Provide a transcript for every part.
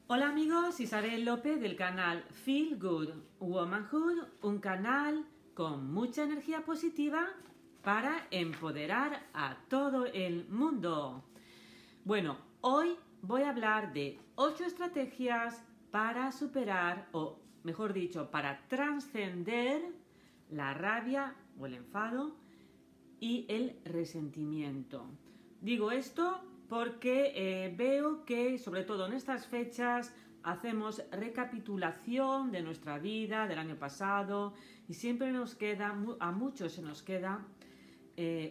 Hola amigos, Isabel López del canal Feel Good Womanhood, un canal con mucha energía positiva para empoderar a todo el mundo. Bueno, hoy voy a hablar de 8 estrategias para superar, o mejor dicho, para trascender la rabia o el enfado y el resentimiento. Digo esto porque veo que, sobre todo en estas fechas, hacemos recapitulación de nuestra vida, del año pasado, y siempre nos queda, a muchos se nos queda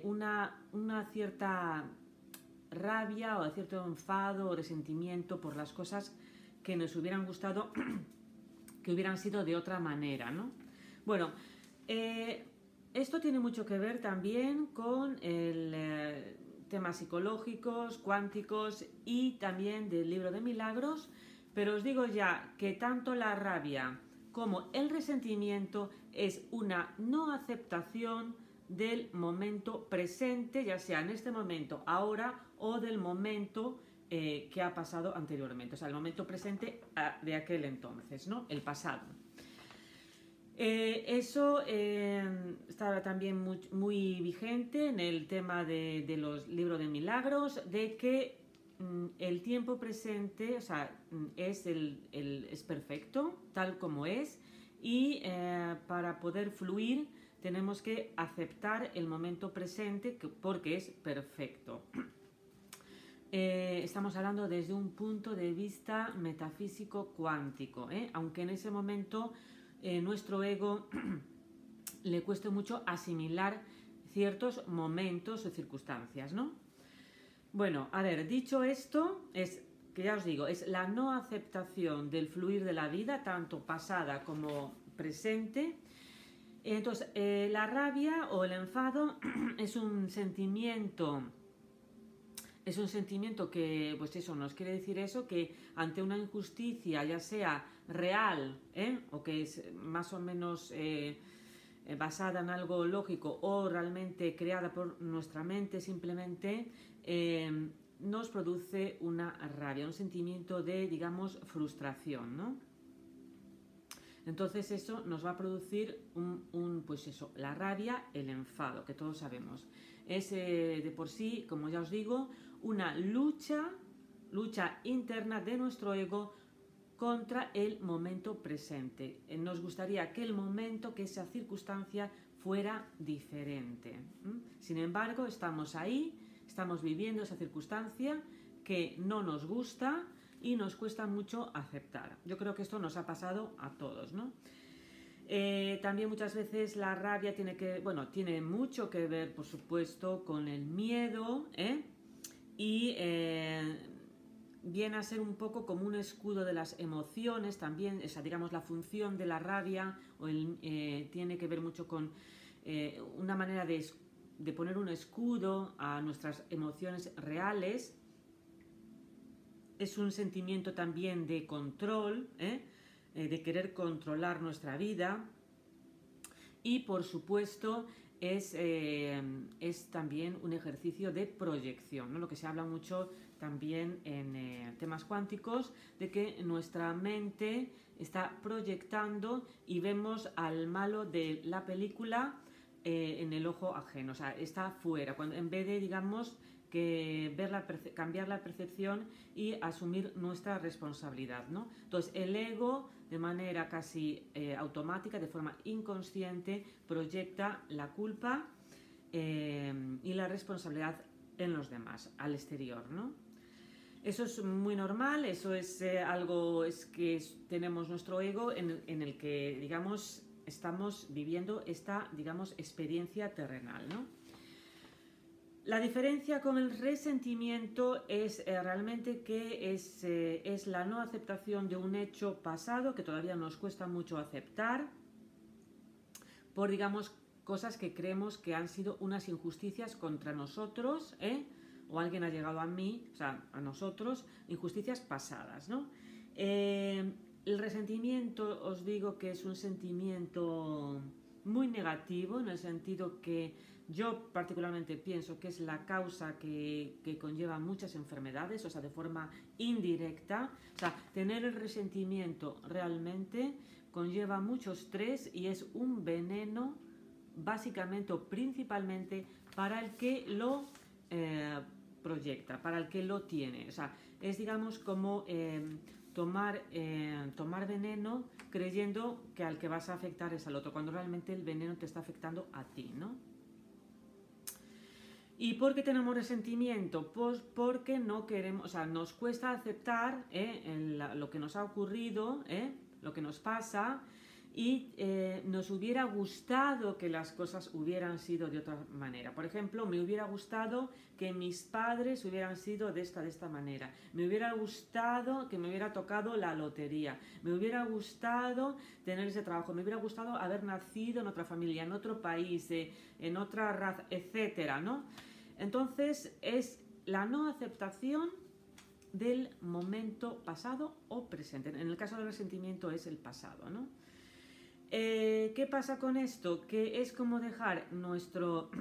una cierta rabia o cierto enfado o resentimiento por las cosas que nos hubieran gustado que hubieran sido de otra manera, ¿no? Bueno, esto tiene mucho que ver también con temas psicológicos, cuánticos y también del libro de milagros, pero os digo ya que tanto la rabia como el resentimiento es una no aceptación del momento presente, ya sea en este momento, ahora, o del momento que ha pasado anteriormente, o sea, el momento presente de aquel entonces, ¿no? El pasado. Eso estaba también muy vigente en el tema de los libros de milagros, de que el tiempo presente, o sea, es perfecto, tal como es, y para poder fluir tenemos que aceptar el momento presente porque es perfecto. Estamos hablando desde un punto de vista metafísico cuántico, aunque en ese momento nuestro ego le cueste mucho asimilar ciertos momentos o circunstancias, ¿no? Bueno, a ver, dicho esto, es que ya os digo, es la no aceptación del fluir de la vida, tanto pasada como presente. Entonces, la rabia o el enfado es un sentimiento que, pues eso, nos quiere decir eso, que ante una injusticia, ya sea real, o que es más o menos basada en algo lógico o realmente creada por nuestra mente, simplemente nos produce una rabia, un sentimiento de, digamos, frustración, ¿no? Entonces eso nos va a producir pues eso, la rabia, el enfado, que todos sabemos. Es de por sí, como ya os digo, una lucha interna de nuestro ego contra el momento presente. Nos gustaría que el momento, que esa circunstancia fuera diferente. Sin embargo, estamos ahí, estamos viviendo esa circunstancia que no nos gusta y nos cuesta mucho aceptar. Yo creo que esto nos ha pasado a todos, ¿no? También muchas veces la rabia tiene mucho que ver, por supuesto, con el miedo, y viene a ser un poco como un escudo de las emociones también, esa, digamos, la función de la rabia tiene que ver mucho con una manera de poner un escudo a nuestras emociones reales. Es un sentimiento también de control, de querer controlar nuestra vida, y por supuesto es también un ejercicio de proyección, ¿no? Lo que se habla mucho también en temas cuánticos, de que nuestra mente está proyectando y vemos al malo de la película en el ojo ajeno, o sea, está fuera, en vez de, digamos, que cambiar la percepción y asumir nuestra responsabilidad, ¿no? Entonces el ego, de manera casi automática, de forma inconsciente, proyecta la culpa y la responsabilidad en los demás, al exterior, ¿no? Eso es muy normal, eso es tenemos nuestro ego en el que, digamos, estamos viviendo esta, digamos, experiencia terrenal, ¿no? La diferencia con el resentimiento es realmente que es la no aceptación de un hecho pasado que todavía nos cuesta mucho aceptar por, digamos, cosas que creemos que han sido unas injusticias contra nosotros, o alguien ha llegado a mí, o sea, a nosotros, injusticias pasadas, ¿no? El resentimiento, os digo que es un sentimiento muy negativo, en el sentido que yo particularmente pienso que es la causa que conlleva muchas enfermedades, o sea, de forma indirecta. O sea, tener el resentimiento realmente conlleva mucho estrés y es un veneno básicamente o principalmente para el que lo proyecta, para el que lo tiene. O sea, es digamos como tomar veneno creyendo que al que vas a afectar es al otro, cuando realmente el veneno te está afectando a ti, ¿no? ¿Y por qué tenemos resentimiento? Pues porque no queremos, o sea, nos cuesta aceptar lo que nos ha ocurrido, lo que nos pasa, y nos hubiera gustado que las cosas hubieran sido de otra manera. Por ejemplo, me hubiera gustado que mis padres hubieran sido de esta manera. Me hubiera gustado que me hubiera tocado la lotería. Me hubiera gustado tener ese trabajo. Me hubiera gustado haber nacido en otra familia, en otro país, en otra raza, etcétera, ¿no? Entonces es la no aceptación del momento pasado o presente. En el caso del resentimiento es el pasado, ¿no? ¿Qué pasa con esto? Que es como dejar nuestro...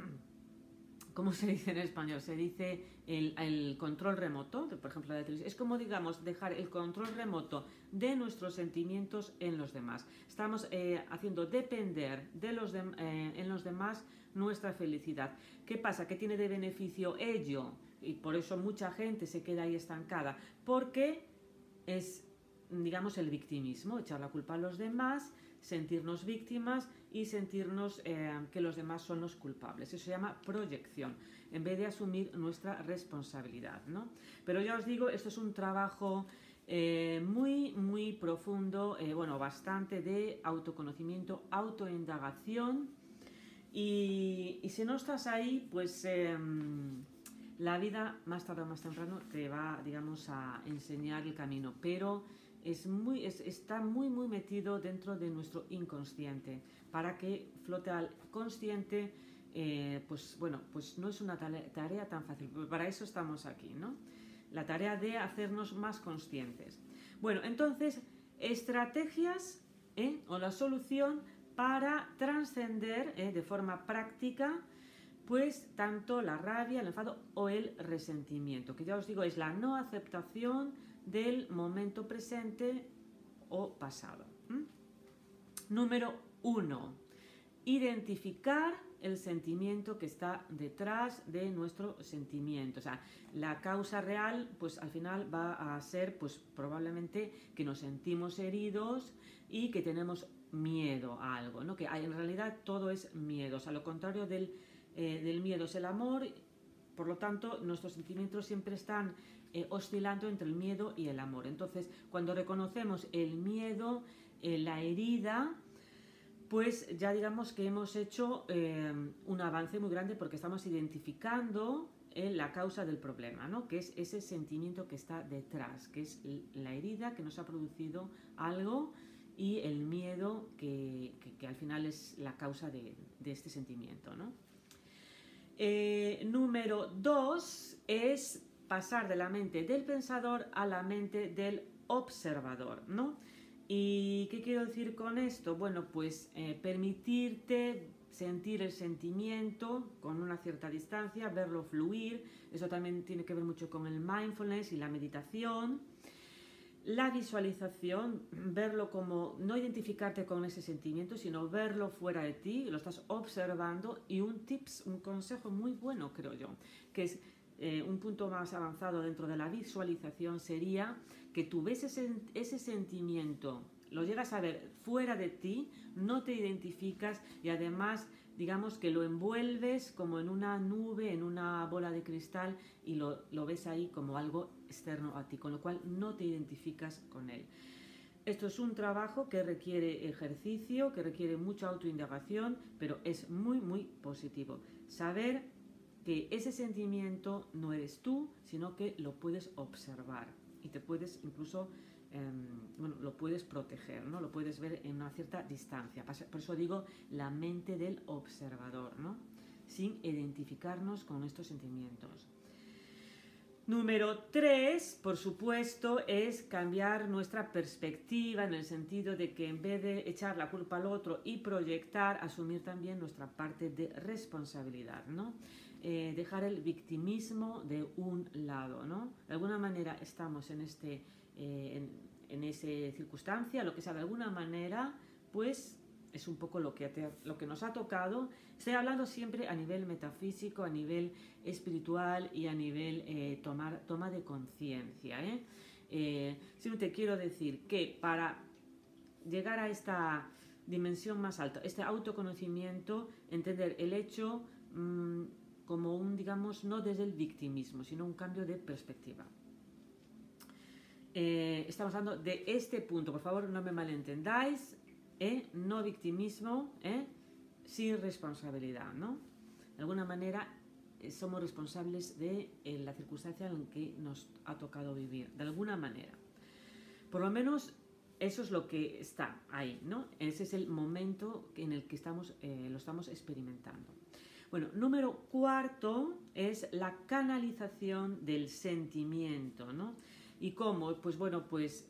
¿Cómo se dice en español? Se dice el control remoto, por ejemplo, de televisión. Es como, digamos, dejar el control remoto de nuestros sentimientos en los demás. Estamos haciendo depender de en los demás nuestra felicidad. ¿Qué pasa? ¿Qué tiene de beneficio ello? Y por eso mucha gente se queda ahí estancada. Porque es, digamos, el victimismo, echar la culpa a los demás, sentirnos víctimas y sentirnos que los demás son los culpables. Eso se llama proyección, en vez de asumir nuestra responsabilidad, ¿no? Pero ya os digo, esto es un trabajo muy profundo, bueno, bastante de autoconocimiento, autoindagación, y si no estás ahí, pues la vida más tarde o más temprano te va, digamos, a enseñar el camino, pero está muy metido dentro de nuestro inconsciente. Para que flote al consciente, pues bueno, pues no es una tarea tan fácil. Para eso estamos aquí, ¿no? La tarea de hacernos más conscientes. Bueno, entonces, estrategias o la solución para trascender de forma práctica, pues tanto la rabia, el enfado o el resentimiento, que ya os digo es la no aceptación del momento presente o pasado. Número 1. Identificar el sentimiento que está detrás de nuestro sentimiento. O sea, la causa real, pues al final va a ser, pues probablemente que nos sentimos heridos y que tenemos miedo a algo, ¿no? Que en realidad todo es miedo. O sea, lo contrario del miedo es el amor. Por lo tanto, nuestros sentimientos siempre están oscilando entre el miedo y el amor. Entonces, cuando reconocemos el miedo, la herida, pues ya digamos que hemos hecho un avance muy grande, porque estamos identificando la causa del problema, ¿no? Que es ese sentimiento que está detrás, que es la herida que nos ha producido algo, y el miedo que al final es la causa de este sentimiento, ¿no? Número 2 es pasar de la mente del pensador a la mente del observador, ¿no? ¿Y qué quiero decir con esto? Bueno, pues permitirte sentir el sentimiento con una cierta distancia, verlo fluir. Eso también tiene que ver mucho con el mindfulness y la meditación. La visualización, verlo como, no identificarte con ese sentimiento, sino verlo fuera de ti, lo estás observando. Y un consejo muy bueno, creo yo, que es un punto más avanzado dentro de la visualización, sería que tú ves ese sentimiento, lo llegas a ver fuera de ti, no te identificas, y además digamos que lo envuelves como en una nube, en una bola de cristal, y lo ves ahí como algo externo a ti, con lo cual no te identificas con él. Esto es un trabajo que requiere ejercicio, que requiere mucha autoindagación, pero es muy positivo. Saber que ese sentimiento no eres tú, sino que lo puedes observar y te puedes incluso, bueno, lo puedes proteger, ¿no? Lo puedes ver en una cierta distancia. Por eso digo la mente del observador, ¿no? Sin identificarnos con estos sentimientos. Número 3, por supuesto, es cambiar nuestra perspectiva en el sentido de que en vez de echar la culpa al otro y proyectar, asumir también nuestra parte de responsabilidad, ¿no? Dejar el victimismo de un lado, ¿no? De alguna manera estamos en esa circunstancia, lo que sea, de alguna manera, pues es un poco lo que nos ha tocado. Estoy hablando siempre a nivel metafísico, a nivel espiritual y a nivel toma de conciencia. Siempre te quiero decir que para llegar a esta dimensión más alta, este autoconocimiento, entender el hecho como un, digamos, no desde el victimismo, sino un cambio de perspectiva. Estamos hablando de este punto, por favor no me malentendáis, no victimismo, sin responsabilidad, ¿no? De alguna manera somos responsables de la circunstancia en la que nos ha tocado vivir, de alguna manera. Por lo menos eso es lo que está ahí, ¿no? Ese es el momento en el que lo estamos experimentando. Bueno, número 4 es la canalización del sentimiento, ¿no? ¿Y cómo? Pues bueno, pues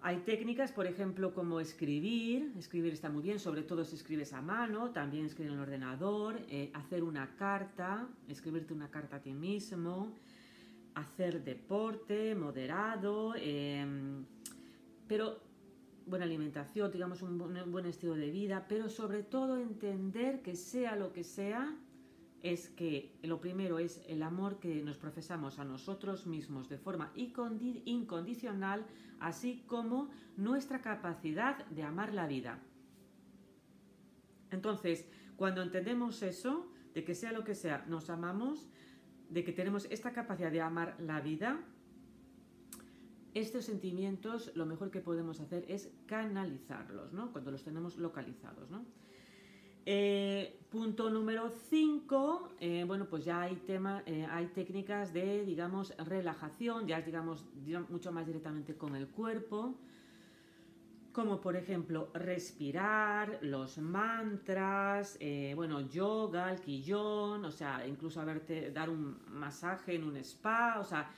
hay técnicas, por ejemplo, como escribir está muy bien, sobre todo si escribes a mano, también escribir en el ordenador, hacer una carta, escribirte una carta a ti mismo, hacer deporte moderado, pero buena alimentación, digamos un buen estilo de vida, pero sobre todo entender que sea lo que sea, es que lo primero es el amor que nos profesamos a nosotros mismos de forma incondicional, así como nuestra capacidad de amar la vida. Entonces, cuando entendemos eso, de que sea lo que sea, nos amamos, de que tenemos esta capacidad de amar la vida, estos sentimientos lo mejor que podemos hacer es canalizarlos, ¿no? Cuando los tenemos localizados, ¿no? Punto número 5, bueno, pues ya hay técnicas de, digamos, relajación, ya es, digamos, mucho más directamente con el cuerpo, como por ejemplo respirar, los mantras, bueno, yoga, el qigong, o sea, incluso dar un masaje en un spa, o sea,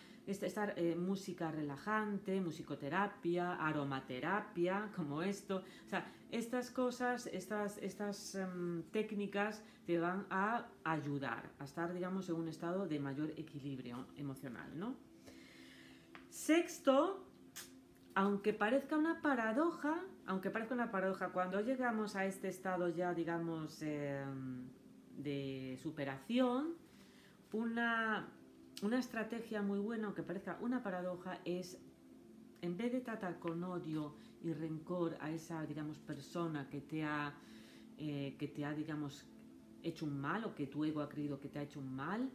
música relajante, musicoterapia, aromaterapia, como esto, o sea, estas cosas, estas técnicas te van a ayudar a estar, digamos, en un estado de mayor equilibrio emocional, ¿no? Sexto, aunque parezca una paradoja, cuando llegamos a este estado ya, digamos, de superación, una estrategia muy buena, aunque parezca una paradoja, es, en vez de tratar con odio y rencor a esa, digamos, persona que te ha, digamos, hecho un mal, o que tu ego ha creído que te ha hecho un mal,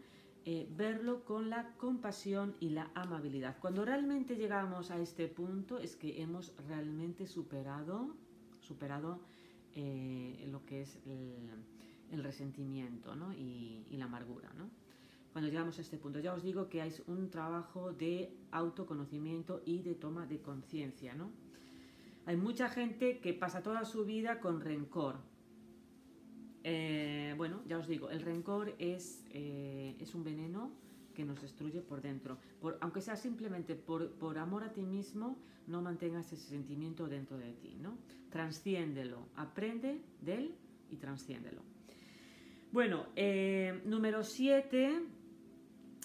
verlo con la compasión y la amabilidad. Cuando realmente llegamos a este punto es que hemos realmente superado lo que es el resentimiento, ¿no? y la amargura, ¿no? Cuando llegamos a este punto, ya os digo que es un trabajo de autoconocimiento y de toma de conciencia, ¿no? Hay mucha gente que pasa toda su vida con rencor. Bueno, ya os digo, el rencor es un veneno que nos destruye por dentro. Aunque sea simplemente por amor a ti mismo, no mantengas ese sentimiento dentro de ti, ¿no? Transciéndelo, aprende de él y transciéndelo. Bueno, número 7,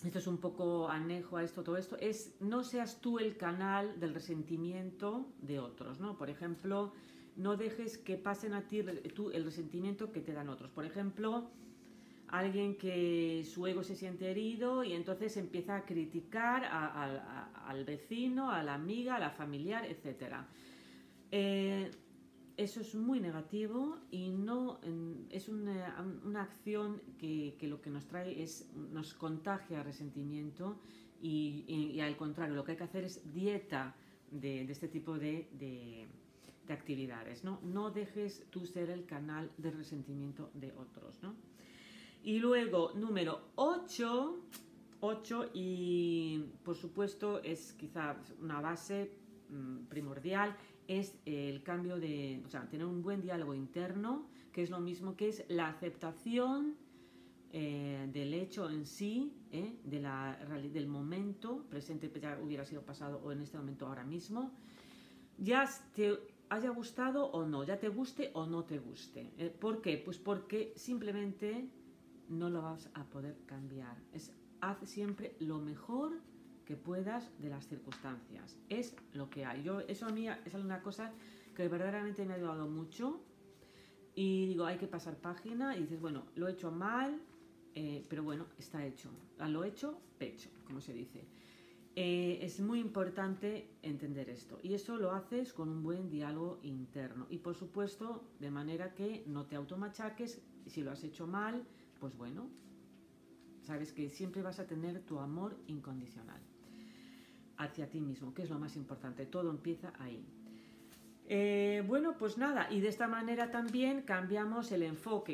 esto es un poco anejo a todo esto, es no seas tú el canal del resentimiento de otros, ¿no? Por ejemplo, no dejes que pasen a ti el resentimiento que te dan otros. Por ejemplo, alguien que su ego se siente herido y entonces empieza a criticar al vecino, a la amiga, a la familiar, etc. Eso es muy negativo y no es una acción que lo que nos trae nos contagia resentimiento y al contrario, lo que hay que hacer es dieta de este tipo de actividades, ¿no? No dejes tú ser el canal de resentimiento de otros, ¿no? Y luego, número 8, y por supuesto es quizá una base primordial, es el cambio o sea, tener un buen diálogo interno, que es lo mismo que es la aceptación del hecho en sí, del momento presente, ya hubiera sido pasado o en este momento ahora mismo, ya te haya gustado o no, ya te guste o no te guste. ¿Por qué? Pues porque simplemente no lo vas a poder cambiar. Haz siempre lo mejor que puedas de las circunstancias. Es lo que hay. Eso a mí es una cosa que verdaderamente me ha ayudado mucho. Y digo, hay que pasar página y dices, bueno, lo he hecho mal, pero bueno, está hecho. Lo hecho, pecho, como se dice. Es muy importante entender esto. Y eso lo haces con un buen diálogo interno. Y por supuesto, de manera que no te automachaques. Si lo has hecho mal, pues bueno, sabes que siempre vas a tener tu amor incondicional hacia ti mismo, que es lo más importante. Todo empieza ahí. Bueno, pues nada, y de esta manera también cambiamos el enfoque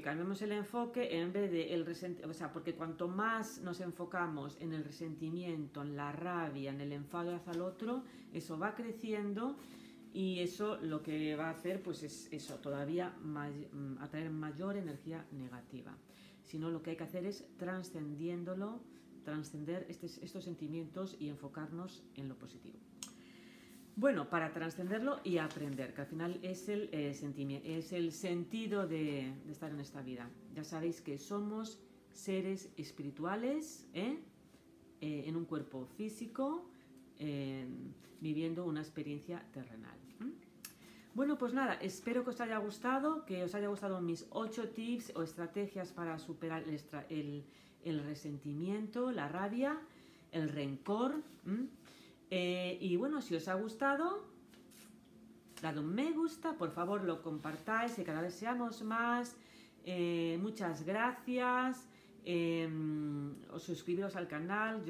en vez de el resentimiento, o sea, porque cuanto más nos enfocamos en el resentimiento, en la rabia, en el enfado hacia el otro, eso va creciendo y eso lo que va a hacer pues es eso, todavía atraer mayor energía negativa. Sino lo que hay que hacer es trascender estos sentimientos y enfocarnos en lo positivo. Bueno, para trascenderlo y aprender, que al final es el sentido de estar en esta vida. Ya sabéis que somos seres espirituales, en un cuerpo físico, viviendo una experiencia terrenal. Bueno, pues nada, espero que os haya gustado, mis 8 tips o estrategias para superar el resentimiento, la rabia, el rencor. Y bueno, si os ha gustado, dad un me gusta, por favor lo compartáis, que cada vez seamos más. Muchas gracias. Os suscribiros al canal,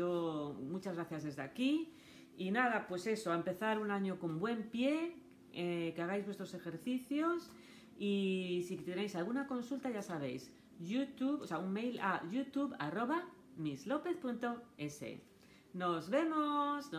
muchas gracias desde aquí. Y nada, pues eso, a empezar un año con buen pie, que hagáis vuestros ejercicios. Y si tenéis alguna consulta, ya sabéis, YouTube, o sea, un mail a youtube@misslopez.es. Nos vemos.